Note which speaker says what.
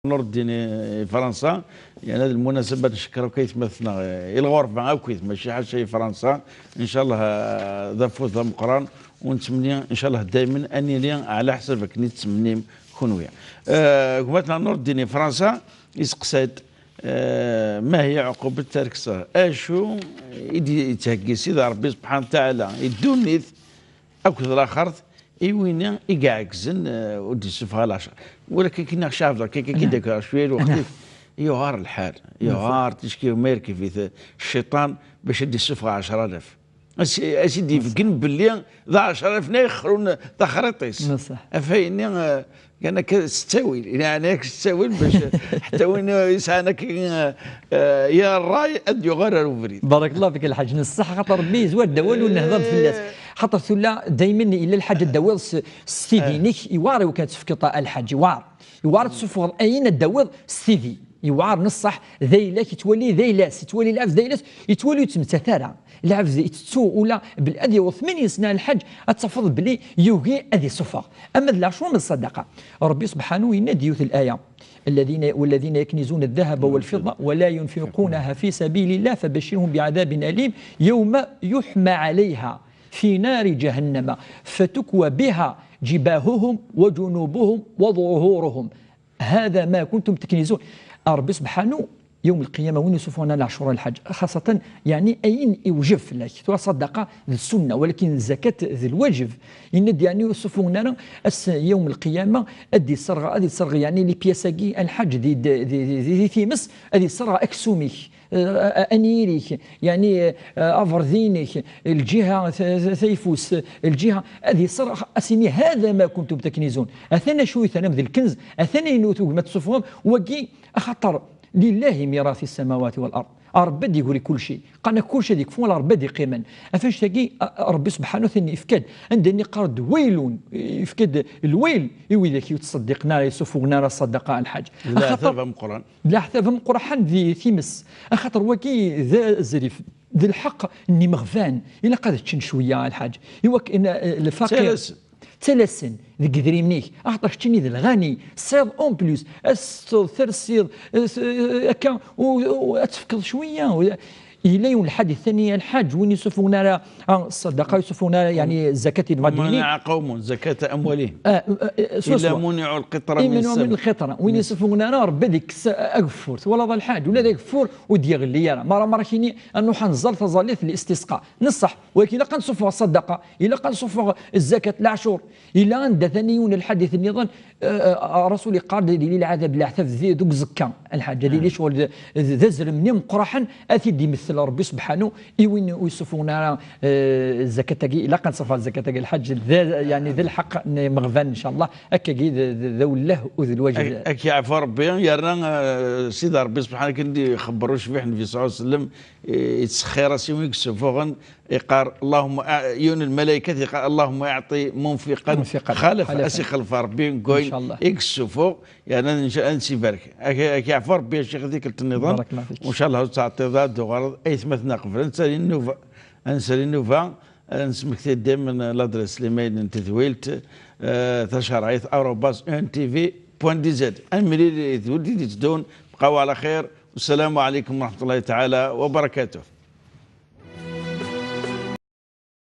Speaker 1: نور الدين فرنسا. يعني هذه المناسبة نشكروا كيتمثلنا الغرب مع كويت ماشي حاجة شي فرنسا. ان شاء الله ذا فوز ذا مقران، ونتمنى ان شاء الله دائما اني لي على حسابك نتمنى كون ويا. قمتنا نور الدين فرنسا يسقساد ما هي عقوبة ترك الصلاة؟ اشو يتهكي سيدي ربي سبحانه وتعالى يدونيث اكو الاخر وين يقعكزن ودي سفها العشر، ولكن كنا شافنا كي داك شويه الوقت يغار الحال يغار تشكي وميركي في الشيطان باش يدي السفها 10,000 اسيدي في قلب باللي ذا 10,000 يخرون ذا خريطيس
Speaker 2: بصح
Speaker 1: افايني كان كستاويل يعني كستاويل باش حتى وين يسانك يا الراي اد يغرر وفريد.
Speaker 2: بارك الله فيك الحاج نصح خاطر ربي زواد دوال ونهضر في الناس خاطر ثلا دائما الا الحاج الدوال ستيدينيك يواري وكانت في قطاع الحاج يوار تسفر اين الدوال ستيدي يوار نصح ذيلك يتولي ذيلاس يتولي العفز ذيلاس يتولي تمتثارا العفز يتسو ولا بالادي وثمانين سنه الحج اتفضل بلي يوغي ادي صفر. اما لا شو من الصدقه ربي سبحانه ينادي في الايه والذين يكنزون الذهب والفضه ولا ينفقونها في سبيل الله فبشرهم بعذاب اليم يوم يحمى عليها في نار جهنم فتكوى بها جباههم وجنوبهم وظهورهم هذا ما كنتم تكنزون. ربي سبحانه يوم القيامة وين يوصفون العشر الحج خاصة يعني أين يوجف لك صدقة السنة، ولكن الزكاة ذي الواجب يند يعني يوصفون يوم القيامة أدي صرغ يعني لي بياساكي الحج دي ثيمس أدي صرغ أكسوميك أنيريك يعني أفرذينيك الجهة ثيفوس الجهة هذه صرخ أسيني هذا ما كنتم تكنزون أثنى شوي ثنم ذي الكنز أثنى ينوتوا ما تصفهم وقي أخطر لله ميراث السماوات والأرض. ربي يقول كل شيء قالنا كل شيء ديك فون ربي قيما افاش تلاقي ربي سبحانه ثاني يفكد عندني قرض ويل يفكد الويل يويلك يتصدقنا يصفونا الصدقه الحاج
Speaker 1: لا حسابهم قران
Speaker 2: لا حسابهم قران ذي ثيمس خاطر وكي ذا زريف ذي الحق اني مغفان الا قادت شويه الحاج يوك ان الفقير 3 سن ذيك ذري منيك اعطاك تشني ذا الغني صير اون بلوس ثرسير هكا وتفكر شويه الى يوم الحد الثاني الحاج وين يصفونا الصدقه يصفونا يعني الزكاه المدينه
Speaker 1: منع قوم زكاه اموالهم الا منعوا القطره من
Speaker 2: السماء من القطره وين يصفونا ربي ديك اغفور ولا ذا الحاج ولا ذاك فور ودير اللي مره كيني انه حنزل تظل في الاستسقاء نصح ولكن الا كنصفوا الصدقه الا كنصفوا الزكاه العشور الا عند ثاني الحديث النظام رسول قال لي العذاب لا حتى ذوك زكا الحاجه ديال شغل ذا زرمني مقرحا اثيد يمثل ربي سبحانه وين يوصفونا الزكاه تاعي الا كنصفها الزكاه تاعي الحج يعني ذا الحق مغفان ان شاء الله هكا ذو الله وذو الوجه
Speaker 1: هكا يعفو ربي يرنا سيدي ربي سبحانه كندي يخبروا شبيح النبي صلى الله عليه وسلم يتسخر سيوم يكسفوغن يقار اللهم يون الملائكه يقال اللهم اعطي منفقا خلف اسي خلف ربي نقول يكسفوا يعني ان شاء الله نسي بارك هكا يعفو ربي يا شيخ ذيك النظام وان شاء الله تعطي ذات غرض اي ثمثنا قبل نسالي النوفا نسمك دائما لادريس اللي ماين تثويلت تشرعيت @1 tv.dz امري ودي تدون بقاو على خير والسلام عليكم ورحمه الله تعالى وبركاته.